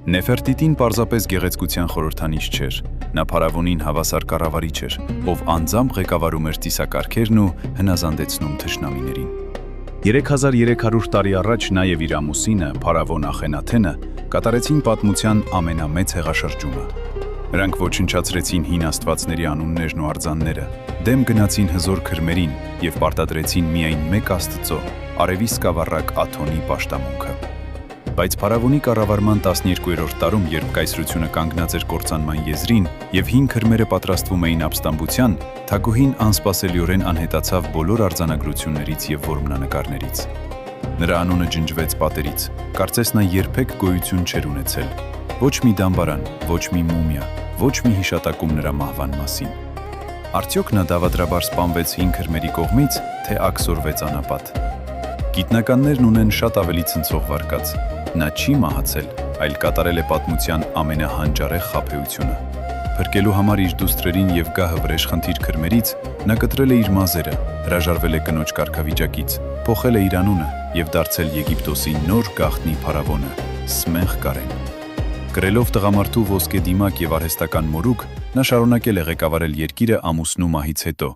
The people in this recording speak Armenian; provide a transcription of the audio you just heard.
Նեֆերտիտին պարզապես գեղեցկության խորհրդանիշ չէր, նա փարավոնին հավասար կառավարիչ էր, ով անձամբ ղեկավարում էր ծիսակարգերն ու հնազանդեցնում թշնամիներին։ 3300 տարի առաջ նա եւ իր ամուսինը, փարավոն Ախենաթենը, կատարեցին պատմության ամենամեծ հեղաշրջումը։ Նրանք ոչնչացրեցին հին աստվածների անուններն ու արձանները, դեմ գնացին հզոր քրմերին եւ պարտադրեցին միայն մեկ Աստծո՝ արևի սկավառակ Աթոնի պաշտամունքը։ Բայց փարավոնի կառավարման 12-րդ տարում, երբ կայսրությունը կանգնած էր կործանման եզրին եւ հին քրմերը պատրաստվում էին ապստամբության, թագուհին անսպասելիորեն անհետացավ բոլոր արձանագրություններից եւ որմնանկարներից։ Նրա անունը ջնջվեց պատերից, կարծես նա երբեք գոյություն չէր ունեցել։ Ոչ մի դամբարան, ոչ մի մումիա, ոչ մի հիշատակում նրա մահվան մասին։ Արդյոք նա դավադրաբար սպանվեց հին քրմերի կողմից, թե աքսորվեց անապատ։ Գիտնականներն ունեն շատ ավելի ցնցող վարկած։ Նա չի մահացել, այլ կատարել է պատմության ամենահանջարեղ խաբեությունը։ Փրկելու համար իր դուստրերին եւ գահը վրեժխնդիր քրմերից, նա կտրել է իր մազերը, հրաժարվել է կնոջ կարգավիճակից, փոխել է իր անունը եւ դարձել Եգիպտոսի նոր գաղտնի փարավոնը՝ Սմենխ Կարեն։ Կրելով տղամարդու ոսկե դիմակ եւ արհեստական մորուք, նա շարունակել է ղեկավարել երկիրը ամուսնու մահից հետո,